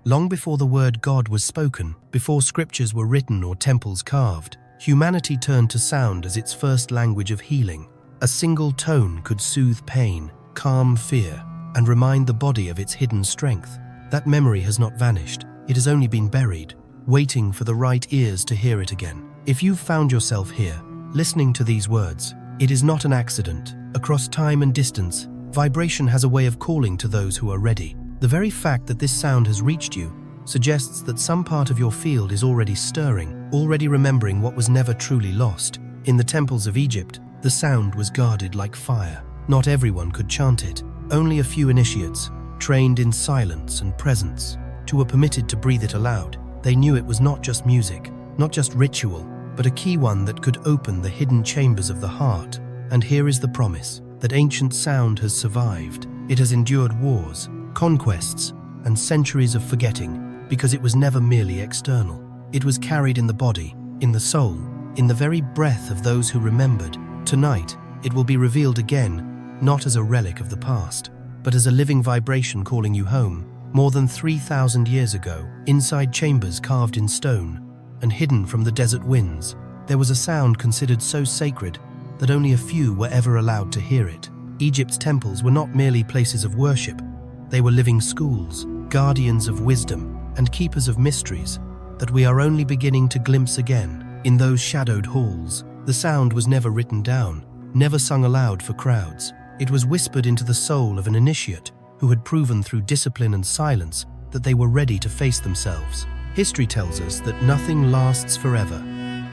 Long before the word God was spoken, before scriptures were written or temples carved, humanity turned to sound as its first language of healing. A single tone could soothe pain, calm fear, and remind the body of its hidden strength. That memory has not vanished. It has only been buried, waiting for the right ears to hear it again. If you've found yourself here, listening to these words, it is not an accident. Across time and distance, vibration has a way of calling to those who are ready. The very fact that this sound has reached you suggests that some part of your field is already stirring, already remembering what was never truly lost. In the temples of Egypt, the sound was guarded like fire. Not everyone could chant it. Only a few initiates, trained in silence and presence, were permitted to breathe it aloud. They knew it was not just music, not just ritual, but a key one that could open the hidden chambers of the heart. And here is the promise, that ancient sound has survived. It has endured wars, conquests, and centuries of forgetting, because it was never merely external. It was carried in the body, in the soul, in the very breath of those who remembered. Tonight, it will be revealed again, not as a relic of the past, but as a living vibration calling you home. More than 3,000 years ago, inside chambers carved in stone and hidden from the desert winds, there was a sound considered so sacred that only a few were ever allowed to hear it. Egypt's temples were not merely places of worship. They were living schools, guardians of wisdom, and keepers of mysteries that we are only beginning to glimpse again. In those shadowed halls, the sound was never written down, never sung aloud for crowds. It was whispered into the soul of an initiate who had proven through discipline and silence that they were ready to face themselves. History tells us that nothing lasts forever.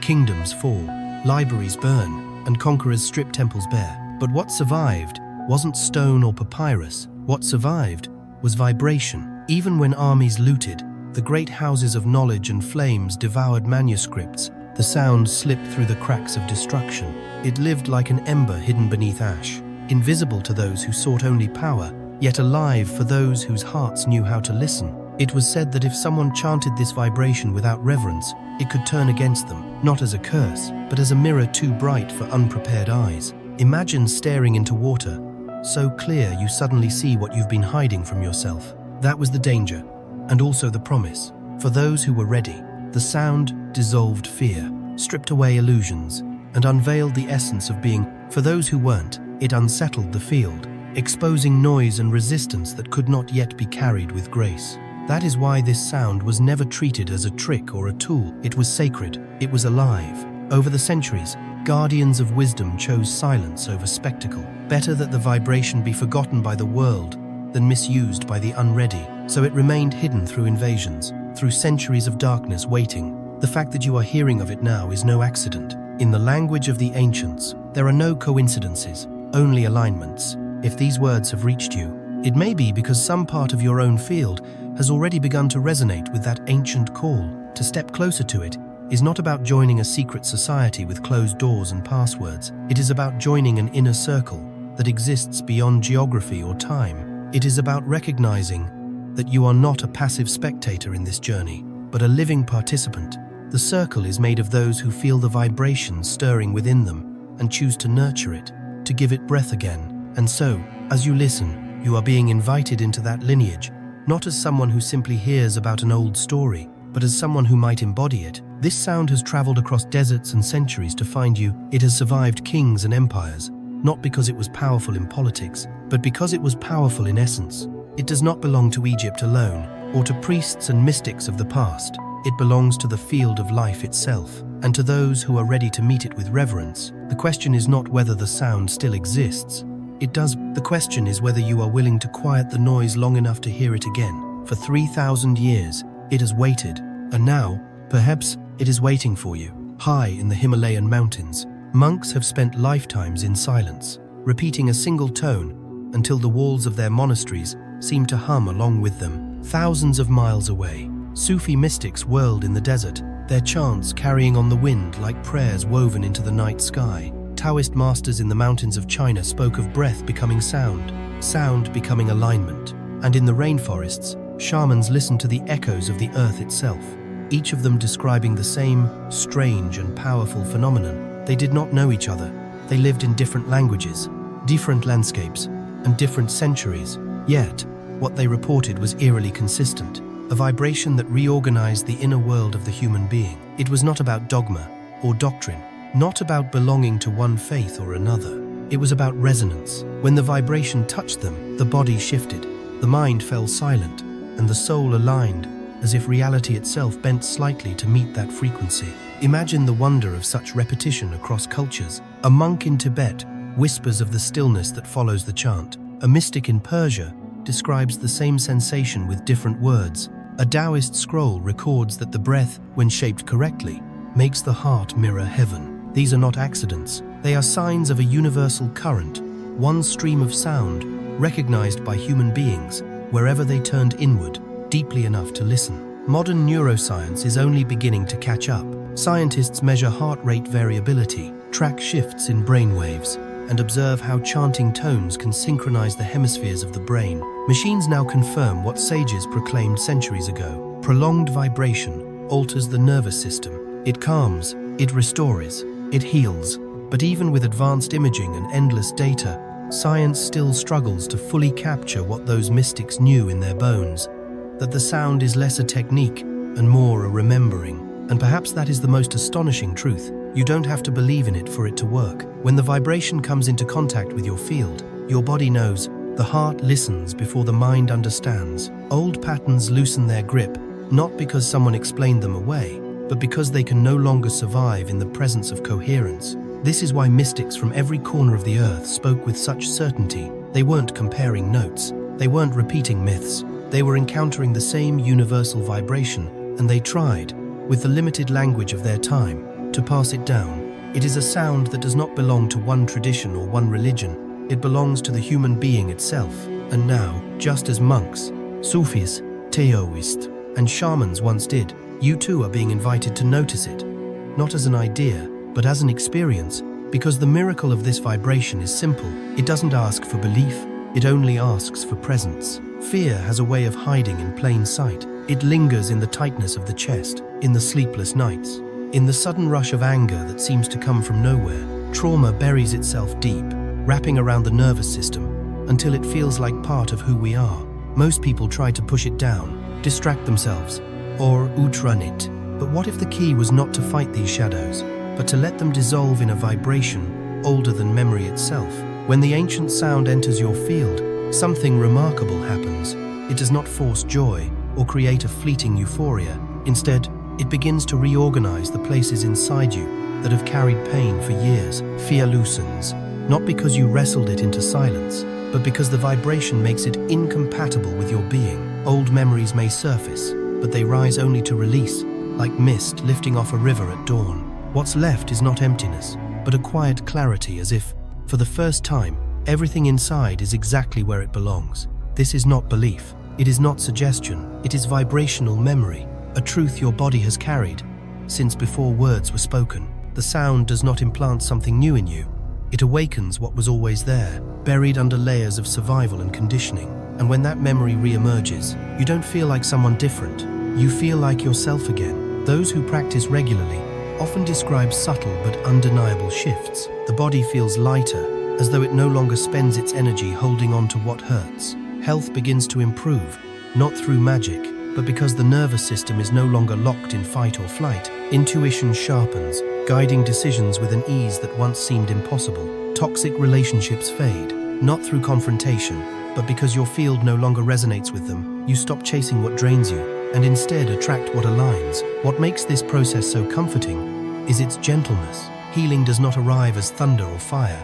Kingdoms fall, libraries burn, and conquerors strip temples bare. But what survived wasn't stone or papyrus. What survived was vibration. Even when armies looted, the great houses of knowledge and flames devoured manuscripts, the sound slipped through the cracks of destruction. It lived like an ember hidden beneath ash, invisible to those who sought only power, yet alive for those whose hearts knew how to listen. It was said that if someone chanted this vibration without reverence, it could turn against them, not as a curse, but as a mirror too bright for unprepared eyes. Imagine staring into water, so clear you suddenly see what you've been hiding from yourself. That was the danger, and also the promise. For those who were ready, the sound dissolved fear, stripped away illusions, and unveiled the essence of being. For those who weren't, it unsettled the field, exposing noise and resistance that could not yet be carried with grace. That is why this sound was never treated as a trick or a tool. It was sacred. It was alive. Over the centuries, guardians of wisdom chose silence over spectacle. Better that the vibration be forgotten by the world than misused by the unready. So it remained hidden through invasions, through centuries of darkness waiting. The fact that you are hearing of it now is no accident. In the language of the ancients, there are no coincidences, only alignments. If these words have reached you, it may be because some part of your own field has already begun to resonate with that ancient call. To step closer to it is not about joining a secret society with closed doors and passwords. It is about joining an inner circle that exists beyond geography or time. It is about recognizing that you are not a passive spectator in this journey, but a living participant. The circle is made of those who feel the vibrations stirring within them and choose to nurture it, to give it breath again. And so, as you listen, you are being invited into that lineage, not as someone who simply hears about an old story, but as someone who might embody it. This sound has traveled across deserts and centuries to find you. It has survived kings and empires, not because it was powerful in politics, but because it was powerful in essence. It does not belong to Egypt alone, or to priests and mystics of the past. It belongs to the field of life itself, and to those who are ready to meet it with reverence. The question is not whether the sound still exists. It does. The question is whether you are willing to quiet the noise long enough to hear it again. For 3,000 years, it has waited, and now, perhaps, it is waiting for you. High in the Himalayan mountains, monks have spent lifetimes in silence, repeating a single tone until the walls of their monasteries seem to hum along with them. Thousands of miles away, Sufi mystics whirled in the desert, their chants carrying on the wind like prayers woven into the night sky. Taoist masters in the mountains of China spoke of breath becoming sound, sound becoming alignment. And in the rainforests, shamans listened to the echoes of the earth itself, each of them describing the same strange and powerful phenomenon. They did not know each other. They lived in different languages, different landscapes, and different centuries. Yet, what they reported was eerily consistent. a vibration that reorganized the inner world of the human being. It was not about dogma or doctrine, not about belonging to one faith or another. It was about resonance. When the vibration touched them, the body shifted, the mind fell silent, and the soul aligned, as if reality itself bent slightly to meet that frequency. Imagine the wonder of such repetition across cultures. A monk in Tibet whispers of the stillness that follows the chant. A mystic in Persia describes the same sensation with different words. A Taoist scroll records that the breath, when shaped correctly, makes the heart mirror heaven. These are not accidents. They are signs of a universal current, one stream of sound, recognized by human beings wherever they turned inward, deeply enough to listen. Modern neuroscience is only beginning to catch up. Scientists measure heart rate variability, track shifts in brainwaves, and observe how chanting tones can synchronize the hemispheres of the brain. Machines now confirm what sages proclaimed centuries ago. Prolonged vibration alters the nervous system. It calms, it restores, it heals. But even with advanced imaging and endless data, science still struggles to fully capture what those mystics knew in their bones, that the sound is less a technique and more a remembering. And perhaps that is the most astonishing truth. You don't have to believe in it for it to work. When the vibration comes into contact with your field, your body knows, the heart listens before the mind understands. Old patterns loosen their grip, not because someone explained them away, but because they can no longer survive in the presence of coherence. This is why mystics from every corner of the earth spoke with such certainty. They weren't comparing notes. They weren't repeating myths. They were encountering the same universal vibration, and they tried, with the limited language of their time, to pass it down. It is a sound that does not belong to one tradition or one religion. It belongs to the human being itself. And now, just as monks, Sufis, Taoists, and shamans once did, you too are being invited to notice it, not as an idea, but as an experience, because the miracle of this vibration is simple. It doesn't ask for belief, it only asks for presence. Fear has a way of hiding in plain sight. It lingers in the tightness of the chest, in the sleepless nights, in the sudden rush of anger that seems to come from nowhere. Trauma buries itself deep, wrapping around the nervous system, until it feels like part of who we are. Most people try to push it down, distract themselves, or outrun it. But what if the key was not to fight these shadows, but to let them dissolve in a vibration older than memory itself? When the ancient sound enters your field, something remarkable happens. It does not force joy or create a fleeting euphoria. Instead, it begins to reorganize the places inside you that have carried pain for years. Fear loosens, not because you wrestled it into silence, but because the vibration makes it incompatible with your being. Old memories may surface, but they rise only to release, like mist lifting off a river at dawn. What's left is not emptiness, but a quiet clarity, as if, for the first time, everything inside is exactly where it belongs. This is not belief. It is not suggestion. It is vibrational memory, a truth your body has carried since before words were spoken. The sound does not implant something new in you. It awakens what was always there, buried under layers of survival and conditioning. And when that memory re-emerges, you don't feel like someone different. You feel like yourself again. Those who practice regularly often describe subtle but undeniable shifts. The body feels lighter, as though it no longer spends its energy holding on to what hurts. Health begins to improve, not through magic, but because the nervous system is no longer locked in fight or flight. Intuition sharpens, guiding decisions with an ease that once seemed impossible. Toxic relationships fade, not through confrontation, but because your field no longer resonates with them. You stop chasing what drains you, and instead attract what aligns. What makes this process so comforting is its gentleness. Healing does not arrive as thunder or fire.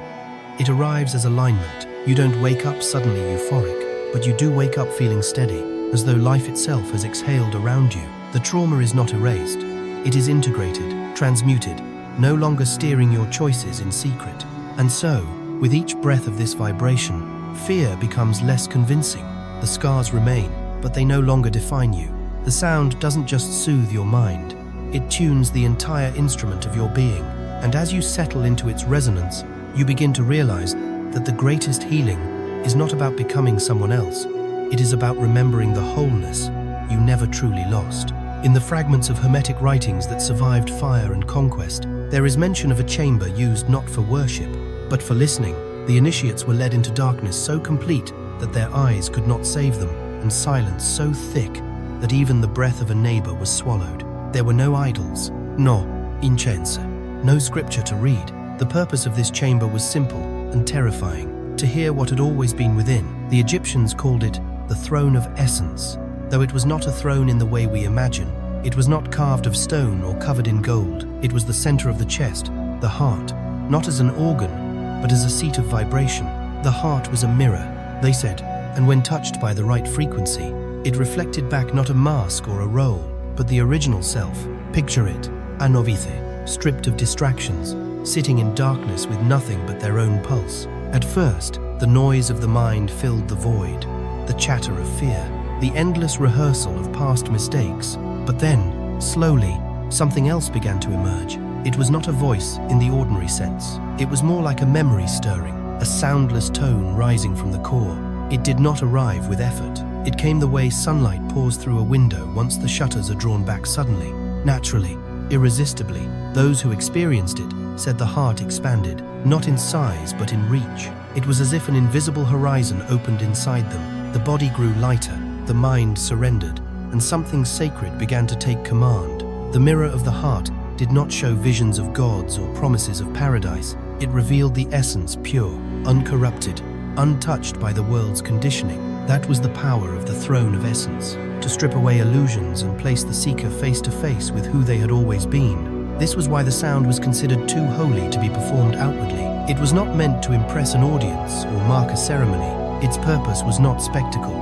It arrives as alignment. You don't wake up suddenly euphoric, but you do wake up feeling steady, as though life itself has exhaled around you. The trauma is not erased. It is integrated, transmuted, no longer steering your choices in secret. And so, with each breath of this vibration, fear becomes less convincing. The scars remain, but they no longer define you. The sound doesn't just soothe your mind, it tunes the entire instrument of your being. And as you settle into its resonance, you begin to realize that the greatest healing is not about becoming someone else. It is about remembering the wholeness you never truly lost. In the fragments of Hermetic writings that survived fire and conquest, there is mention of a chamber used not for worship, but for listening. The initiates were led into darkness so complete that their eyes could not save them, and silence so thick that even the breath of a neighbor was swallowed. There were no idols, no incense, no scripture to read. The purpose of this chamber was simple and terrifying: to hear what had always been within. The Egyptians called it the throne of essence. Though it was not a throne in the way we imagine, it was not carved of stone or covered in gold. It was the center of the chest, the heart, not as an organ, but as a seat of vibration. The heart was a mirror, they said, and when touched by the right frequency, it reflected back not a mask or a role, but the original self. Picture it, a novice, stripped of distractions, sitting in darkness with nothing but their own pulse. At first, the noise of the mind filled the void, the chatter of fear, the endless rehearsal of past mistakes. But then, slowly, something else began to emerge. It was not a voice in the ordinary sense. It was more like a memory stirring, a soundless tone rising from the core. It did not arrive with effort. It came the way sunlight pours through a window once the shutters are drawn back suddenly. Naturally, irresistibly, those who experienced it said the heart expanded, not in size but in reach. It was as if an invisible horizon opened inside them. The body grew lighter, the mind surrendered, and something sacred began to take command. The mirror of the heart did not show visions of gods or promises of paradise. It revealed the essence, pure, uncorrupted, untouched by the world's conditioning. That was the power of the throne of essence, to strip away illusions and place the seeker face to face with who they had always been. This was why the sound was considered too holy to be performed outwardly. It was not meant to impress an audience or mark a ceremony. Its purpose was not spectacle.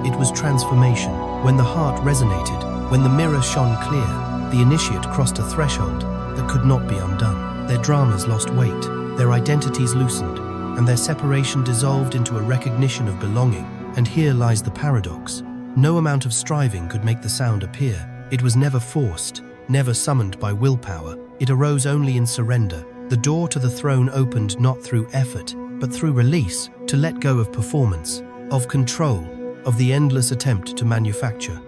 It was transformation. When the heart resonated, when the mirror shone clear, the initiate crossed a threshold that could not be undone. Their dramas lost weight, their identities loosened, and their separation dissolved into a recognition of belonging. And here lies the paradox. No amount of striving could make the sound appear. It was never forced, never summoned by willpower. It arose only in surrender. The door to the throne opened not through effort, but through release, to let go of performance, of control, of the endless attempt to manufacture.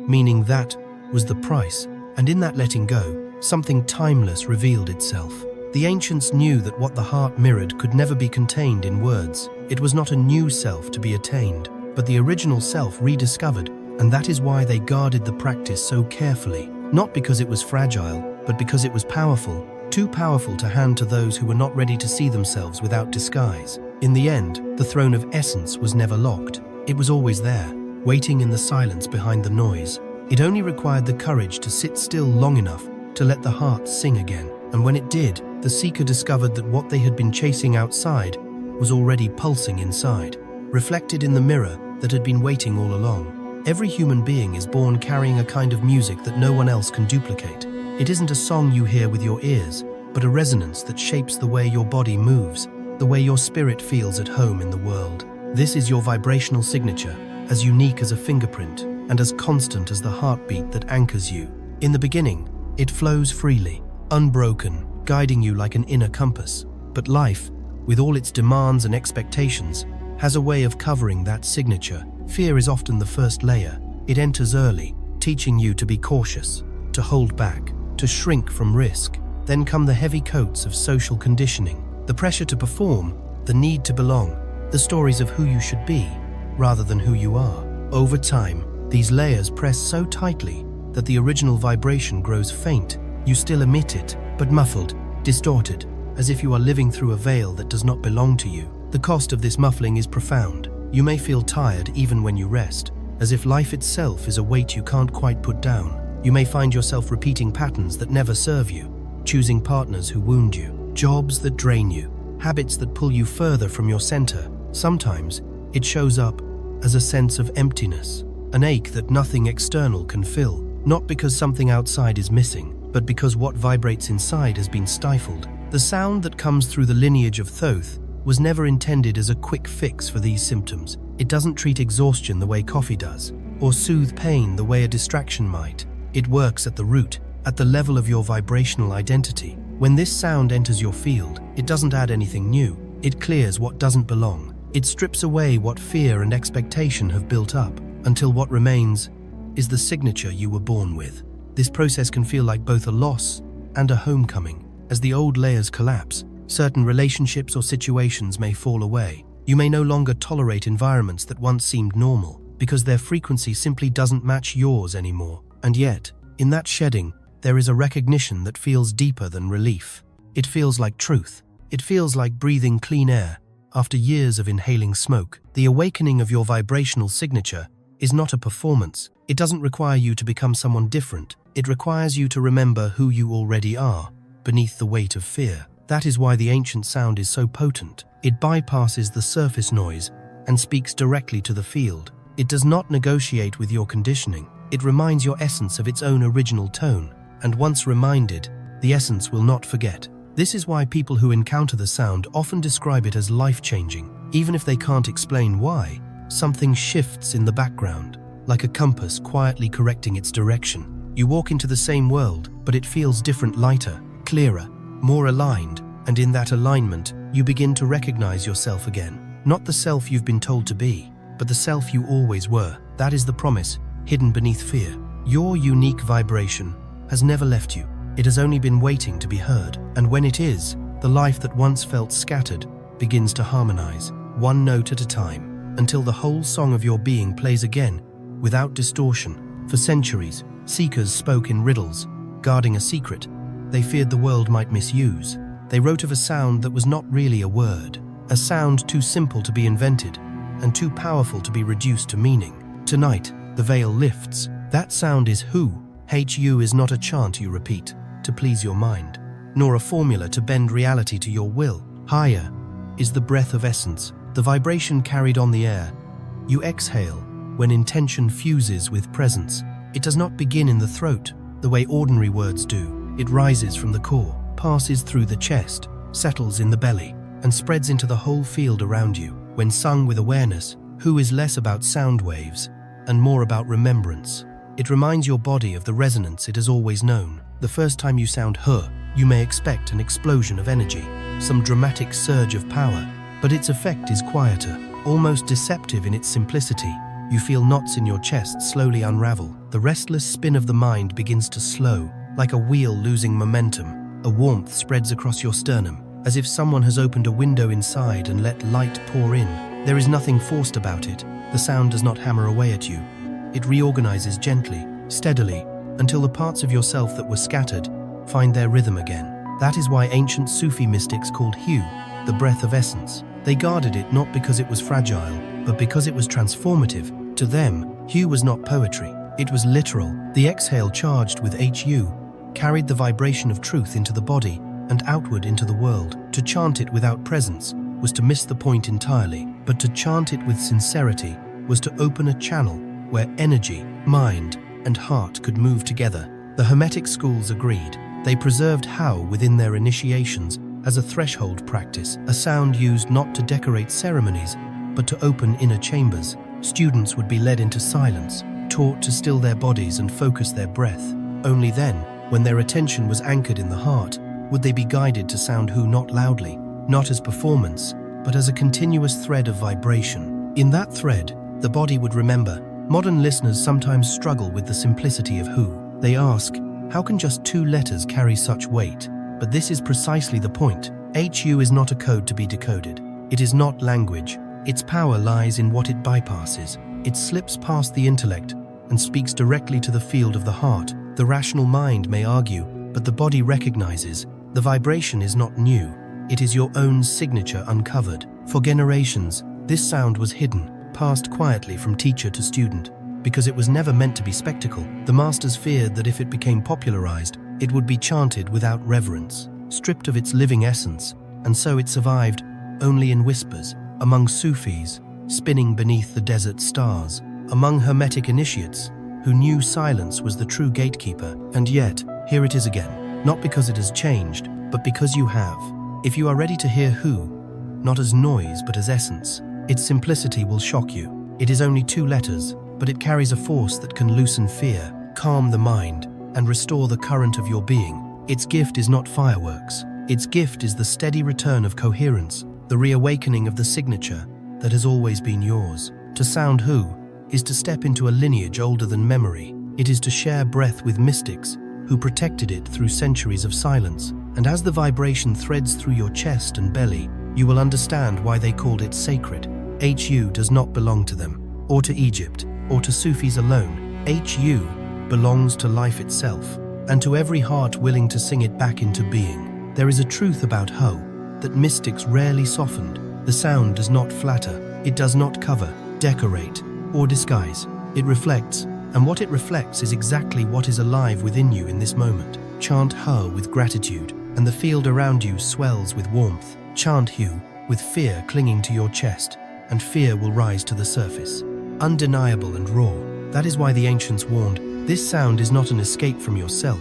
Meaning that was the price, and in that letting go, something timeless revealed itself. The ancients knew that what the heart mirrored could never be contained in words. It was not a new self to be attained, but the original self rediscovered, and that is why they guarded the practice so carefully. Not because it was fragile, but because it was powerful, too powerful to hand to those who were not ready to see themselves without disguise. In the end, the throne of essence was never locked. It was always there, waiting in the silence behind the noise. It only required the courage to sit still long enough to let the heart sing again. And when it did, the seeker discovered that what they had been chasing outside was already pulsing inside, reflected in the mirror that had been waiting all along. Every human being is born carrying a kind of music that no one else can duplicate. It isn't a song you hear with your ears, but a resonance that shapes the way your body moves, the way your spirit feels at home in the world. This is your vibrational signature, as unique as a fingerprint, and as constant as the heartbeat that anchors you. In the beginning, it flows freely, unbroken, guiding you like an inner compass. But life, with all its demands and expectations, has a way of covering that signature. Fear is often the first layer. It enters early, teaching you to be cautious, to hold back, to shrink from risk. Then come the heavy coats of social conditioning, the pressure to perform, the need to belong, the stories of who you should be, rather than who you are. Over time, these layers press so tightly that the original vibration grows faint. You still emit it, but muffled, distorted, as if you are living through a veil that does not belong to you. The cost of this muffling is profound. You may feel tired even when you rest, as if life itself is a weight you can't quite put down. You may find yourself repeating patterns that never serve you, choosing partners who wound you, jobs that drain you, habits that pull you further from your center. Sometimes it shows up as a sense of emptiness, an ache that nothing external can fill, not because something outside is missing, but because what vibrates inside has been stifled. The sound that comes through the lineage of Thoth was never intended as a quick fix for these symptoms. It doesn't treat exhaustion the way coffee does, or soothe pain the way a distraction might. It works at the root, at the level of your vibrational identity. When this sound enters your field, it doesn't add anything new. It clears what doesn't belong. It strips away what fear and expectation have built up, until what remains is the signature you were born with. This process can feel like both a loss and a homecoming. As the old layers collapse, certain relationships or situations may fall away. You may no longer tolerate environments that once seemed normal. because their frequency simply doesn't match yours anymore. And yet, in that shedding, there is a recognition that feels deeper than relief. It feels like truth. It feels like breathing clean air after years of inhaling smoke. The awakening of your vibrational signature is not a performance. It doesn't require you to become someone different. It requires you to remember who you already are, beneath the weight of fear. That is why the ancient sound is so potent. It bypasses the surface noise and speaks directly to the field. It does not negotiate with your conditioning. It reminds your essence of its own original tone. And once reminded, the essence will not forget. This is why people who encounter the sound often describe it as life-changing. Even if they can't explain why, something shifts in the background, like a compass quietly correcting its direction. You walk into the same world, but it feels different, lighter, clearer, more aligned, and in that alignment, you begin to recognize yourself again. Not the self you've been told to be, but the self you always were. That is the promise, hidden beneath fear. Your unique vibration has never left you. It has only been waiting to be heard. And when it is, the life that once felt scattered begins to harmonize, one note at a time, until the whole song of your being plays again, without distortion. For centuries, seekers spoke in riddles, guarding a secret they feared the world might misuse. They wrote of a sound that was not really a word, a sound too simple to be invented, and too powerful to be reduced to meaning. Tonight, the veil lifts. That sound is Hu. Hu is not a chant you repeat to please your mind, nor a formula to bend reality to your will. Higher is the breath of essence, the vibration carried on the air. You exhale when intention fuses with presence. It does not begin in the throat, the way ordinary words do. It rises from the core, passes through the chest, settles in the belly, and spreads into the whole field around you. When sung with awareness, Hu is less about sound waves and more about remembrance. It reminds your body of the resonance it has always known. The first time you sound Hu, you may expect an explosion of energy, some dramatic surge of power, but its effect is quieter, almost deceptive in its simplicity. You feel knots in your chest slowly unravel. The restless spin of the mind begins to slow, like a wheel losing momentum. A warmth spreads across your sternum, as if someone has opened a window inside and let light pour in. There is nothing forced about it. The sound does not hammer away at you. It reorganizes gently, steadily, until the parts of yourself that were scattered find their rhythm again. That is why ancient Sufi mystics called Hu the breath of essence. They guarded it not because it was fragile, but because it was transformative. To them, Hu was not poetry. It was literal. The exhale charged with Hu carried the vibration of truth into the body and outward into the world. To chant it without presence was to miss the point entirely, but to chant it with sincerity was to open a channel where energy, mind, and heart could move together. The Hermetic schools agreed. They preserved Hau within their initiations as a threshold practice, a sound used not to decorate ceremonies, but to open inner chambers. Students would be led into silence, taught to still their bodies and focus their breath. Only then, when their attention was anchored in the heart, would they be guided to sound Hu not loudly, not as performance, but as a continuous thread of vibration. In that thread, the body would remember. Modern listeners sometimes struggle with the simplicity of Hu. They ask, how can just 2 letters carry such weight? But this is precisely the point. Hu is not a code to be decoded. It is not language. Its power lies in what it bypasses. It slips past the intellect and speaks directly to the field of the heart. The rational mind may argue, but the body recognizes. The vibration is not new. It is your own signature uncovered. For generations, this sound was hidden, passed quietly from teacher to student, because it was never meant to be spectacle. The masters feared that if it became popularized, it would be chanted without reverence, stripped of its living essence, and so it survived only in whispers, among Sufis, spinning beneath the desert stars, among Hermetic initiates, who knew silence was the true gatekeeper. And yet, here it is again, not because it has changed, but because you have. If you are ready to hear Hu, not as noise but as essence, its simplicity will shock you. It is only 2 letters, but it carries a force that can loosen fear, calm the mind, and restore the current of your being. Its gift is not fireworks. Its gift is the steady return of coherence, the reawakening of the signature that has always been yours. To sound Hu is to step into a lineage older than memory. It is to share breath with mystics who protected it through centuries of silence. And as the vibration threads through your chest and belly, you will understand why they called it sacred. Hu does not belong to them. or to Egypt, or to Sufis alone. HU belongs to life itself, and to every heart willing to sing it back into being. There is a truth about Ho that mystics rarely softened. The sound does not flatter, it does not cover, decorate, or disguise. It reflects, and what it reflects is exactly what is alive within you in this moment. Chant Ho with gratitude, and the field around you swells with warmth. Chant Hu with fear clinging to your chest, and fear will rise to the surface. Undeniable and raw. That is why the ancients warned, this sound is not an escape from yourself.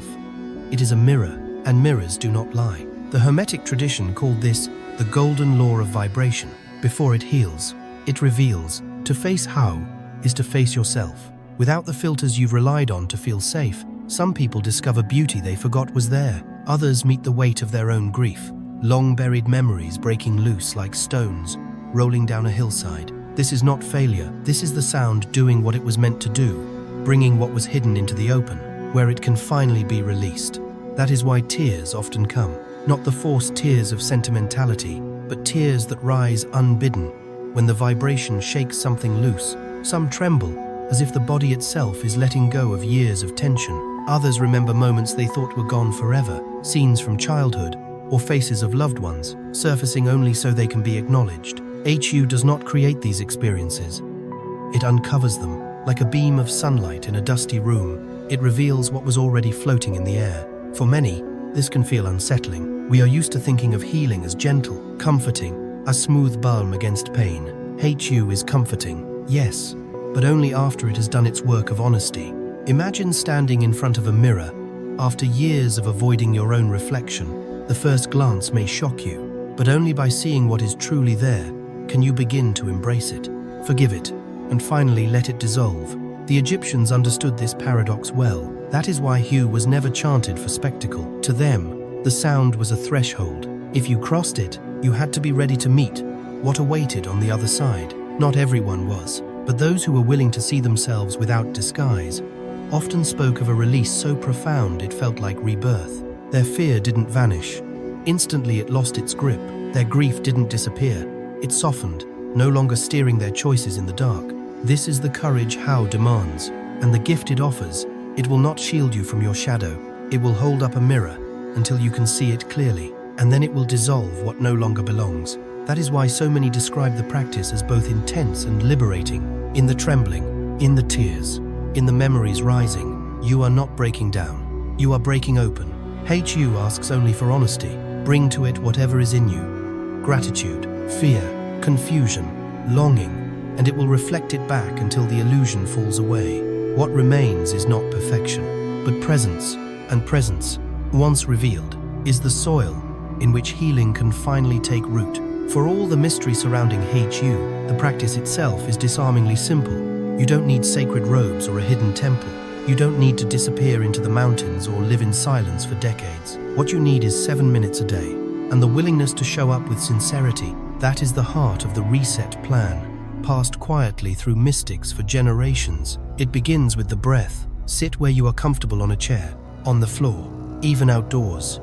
It is a mirror, and mirrors do not lie. The Hermetic tradition called this the golden law of vibration. Before it heals, it reveals. To face Ho is to face yourself. Without the filters you've relied on to feel safe, some people discover beauty they forgot was there. Others meet the weight of their own grief. Long-buried memories breaking loose like stones, rolling down a hillside. This is not failure. This is the sound doing what it was meant to do, bringing what was hidden into the open, where it can finally be released. That is why tears often come. Not the forced tears of sentimentality, but tears that rise unbidden. When the vibration shakes something loose, some tremble, as if the body itself is letting go of years of tension. Others remember moments they thought were gone forever, scenes from childhood, or faces of loved ones, surfacing only so they can be acknowledged. HU does not create these experiences. It uncovers them, like a beam of sunlight in a dusty room. It reveals what was already floating in the air. For many, this can feel unsettling. We are used to thinking of healing as gentle, comforting, a smooth balm against pain. HU is comforting, yes, but only after it has done its work of honesty. Imagine standing in front of a mirror. After years of avoiding your own reflection, the first glance may shock you, but only by seeing what is truly there can you begin to embrace it, forgive it, and finally let it dissolve. The Egyptians understood this paradox well. That is why Hu was never chanted for spectacle. To them, the sound was a threshold. If you crossed it, you had to be ready to meet what awaited on the other side. Not everyone was, but those who were willing to see themselves without disguise often spoke of a release so profound it felt like rebirth. Their fear didn't vanish. Instantly it lost its grip. Their grief didn't disappear. It softened, no longer steering their choices in the dark. This is the courage Ho demands, and the gift it offers. It will not shield you from your shadow. It will hold up a mirror until you can see it clearly, and then it will dissolve what no longer belongs. That is why so many describe the practice as both intense and liberating. In the trembling, in the tears, in the memories rising, you are not breaking down. You are breaking open. HU asks only for honesty. Bring to it whatever is in you. Gratitude, fear, confusion, longing, and it will reflect it back until the illusion falls away. What remains is not perfection, but presence, and presence, once revealed, is the soil in which healing can finally take root. For all the mystery surrounding HU, the practice itself is disarmingly simple. You don't need sacred robes or a hidden temple. You don't need to disappear into the mountains or live in silence for decades. What you need is 7 minutes a day, and the willingness to show up with sincerity. That is the heart of the reset plan, passed quietly through mystics for generations. It begins with the breath. Sit where you are comfortable on a chair, on the floor, even outdoors.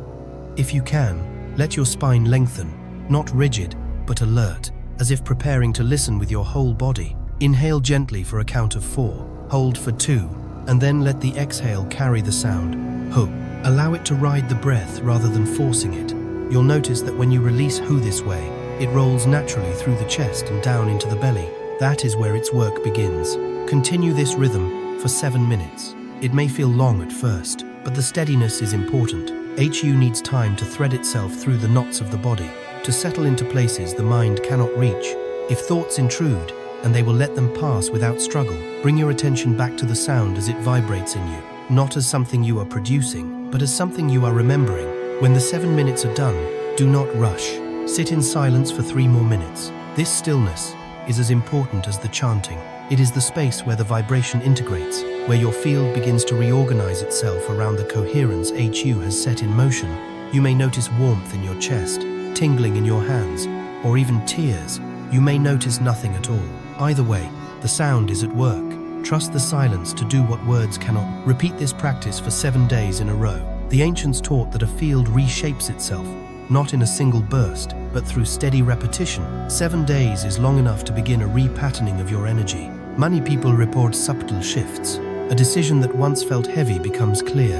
If you can, let your spine lengthen, not rigid, but alert, as if preparing to listen with your whole body. Inhale gently for a count of 4, hold for 2, and then let the exhale carry the sound. Ho. Allow it to ride the breath rather than forcing it. You'll notice that when you release Hu this way, it rolls naturally through the chest and down into the belly. That is where its work begins. Continue this rhythm for 7 minutes. It may feel long at first, but the steadiness is important. HU needs time to thread itself through the knots of the body, to settle into places the mind cannot reach. If thoughts intrude, and they will let them pass without struggle, bring your attention back to the sound as it vibrates in you, not as something you are producing, but as something you are remembering. When the 7 minutes are done, do not rush. Sit in silence for 3 more minutes. This stillness is as important as the chanting. It is the space where the vibration integrates, where your field begins to reorganize itself around the coherence HU has set in motion. You may notice warmth in your chest, tingling in your hands, or even tears. You may notice nothing at all. Either way, the sound is at work. Trust the silence to do what words cannot. Repeat this practice for 7 days in a row. The ancients taught that a field reshapes itself, not in a single burst, but through steady repetition. 7 days is long enough to begin a repatterning of your energy. Many people report subtle shifts. A decision that once felt heavy becomes clear.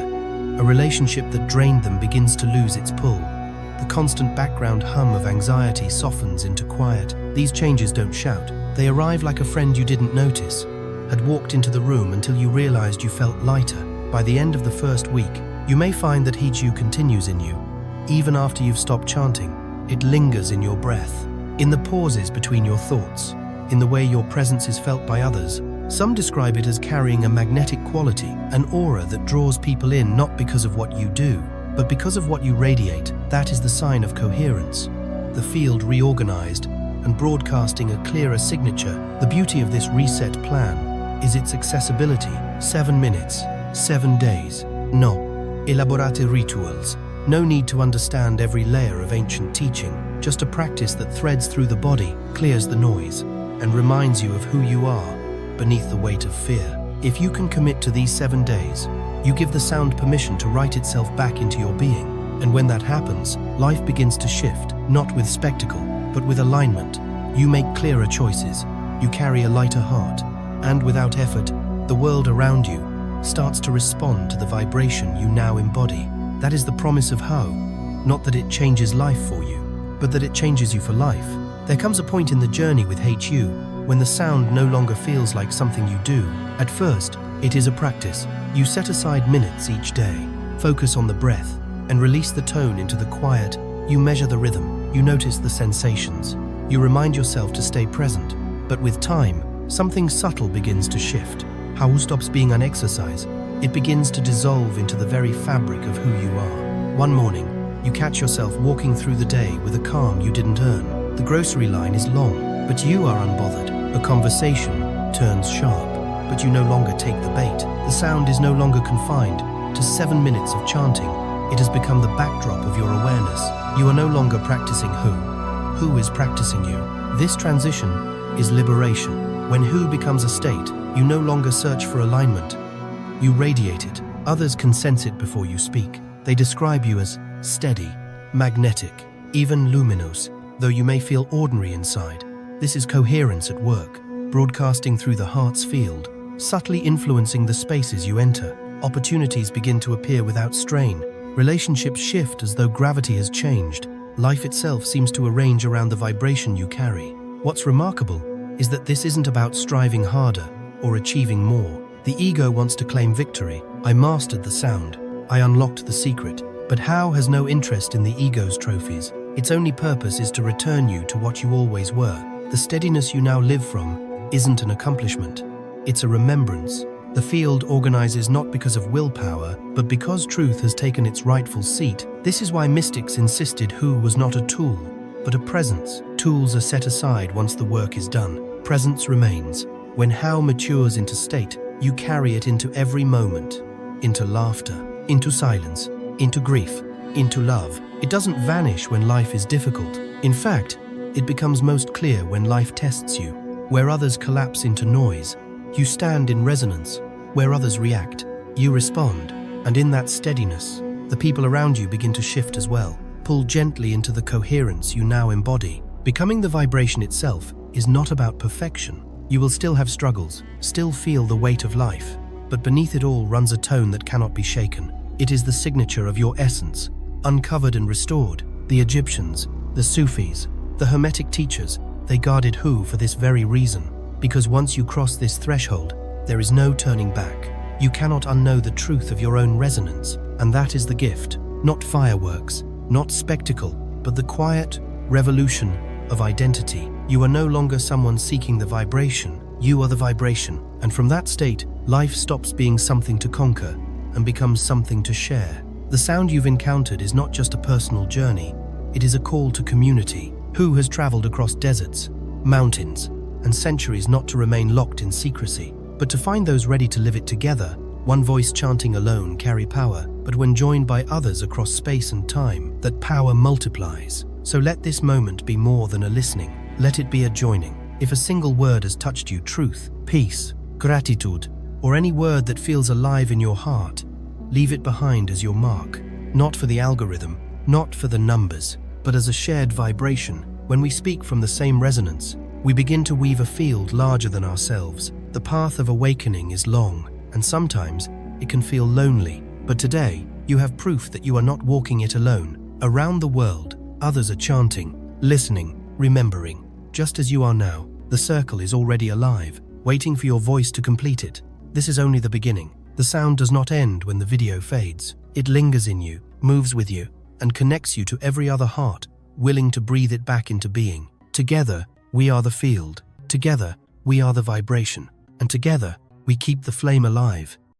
A relationship that drained them begins to lose its pull. The constant background hum of anxiety softens into quiet. These changes don't shout. They arrive like a friend you didn't notice, had walked into the room until you realized you felt lighter. By the end of the first week, you may find that Hiju continues in you. Even after you've stopped chanting, it lingers in your breath, in the pauses between your thoughts, in the way your presence is felt by others. Some describe it as carrying a magnetic quality, an aura that draws people in not because of what you do, but because of what you radiate. That is the sign of coherence. The field reorganized and broadcasting a clearer signature. The beauty of this reset plan is its accessibility. 7 minutes, 7 days. No elaborate rituals. No need to understand every layer of ancient teaching. Just a practice that threads through the body, clears the noise, and reminds you of who you are beneath the weight of fear. If you can commit to these 7 days, you give the sound permission to write itself back into your being. And when that happens, life begins to shift, not with spectacle, but with alignment. You make clearer choices, you carry a lighter heart, and without effort, the world around you starts to respond to the vibration you now embody. That is the promise of How. Not that it changes life for you, but that it changes you for life. There comes a point in the journey with HU when the sound no longer feels like something you do. At first, it is a practice. You set aside minutes each day, focus on the breath, and release the tone into the quiet. You measure the rhythm, you notice the sensations. You remind yourself to stay present. But with time, something subtle begins to shift. How stops being an exercise. It begins to dissolve into the very fabric of who you are. One morning, you catch yourself walking through the day with a calm you didn't earn. The grocery line is long, but you are unbothered. A conversation turns sharp, but you no longer take the bait. The sound is no longer confined to 7 minutes of chanting. It has become the backdrop of your awareness. You are no longer practicing Who is practicing you. This transition is liberation. When Who becomes a state, you no longer search for alignment. You radiate it. Others can sense it before you speak. They describe you as steady, magnetic, even luminous, though you may feel ordinary inside. This is coherence at work, broadcasting through the heart's field, subtly influencing the spaces you enter. Opportunities begin to appear without strain. Relationships shift as though gravity has changed. Life itself seems to arrange around the vibration you carry. What's remarkable is that this isn't about striving harder or achieving more. The ego wants to claim victory. I mastered the sound. I unlocked the secret. But How has no interest in the ego's trophies. Its only purpose is to return you to what you always were. The steadiness you now live from isn't an accomplishment. It's a remembrance. The field organizes not because of willpower, but because truth has taken its rightful seat. This is why mystics insisted Who was not a tool, but a presence. Tools are set aside once the work is done. Presence remains. When How matures into state, you carry it into every moment, into laughter, into silence, into grief, into love. It doesn't vanish when life is difficult. In fact, it becomes most clear when life tests you. Where others collapse into noise, you stand in resonance. Where others react, you respond. And in that steadiness, the people around you begin to shift as well. Pull gently into the coherence you now embody. Becoming the vibration itself is not about perfection. You will still have struggles, still feel the weight of life, but beneath it all runs a tone that cannot be shaken. It is the signature of your essence, uncovered and restored. The Egyptians, the Sufis, the Hermetic teachers, they guarded Who for this very reason. Because once you cross this threshold, there is no turning back. You cannot unknow the truth of your own resonance, and that is the gift. Not fireworks, not spectacle, but the quiet revolution of identity. You are no longer someone seeking the vibration. You are the vibration. And from that state, life stops being something to conquer and becomes something to share. The sound you've encountered is not just a personal journey. It is a call to community. Who has traveled across deserts, mountains, and centuries not to remain locked in secrecy, but to find those ready to live it together. One voice chanting alone carry power, but when joined by others across space and time, that power multiplies. So let this moment be more than a listening. Let it be a joining. If a single word has touched you, truth, peace, gratitude, or any word that feels alive in your heart, leave it behind as your mark. Not for the algorithm, not for the numbers, but as a shared vibration. When we speak from the same resonance, we begin to weave a field larger than ourselves. The path of awakening is long, and sometimes it can feel lonely. But today, you have proof that you are not walking it alone. Around the world, others are chanting, listening, remembering. Just as you are now, the circle is already alive, waiting for your voice to complete it. This is only the beginning. The sound does not end when the video fades. It lingers in you, moves with you, and connects you to every other heart, willing to breathe it back into being. Together, we are the field. Together, we are the vibration. And together, we keep the flame alive.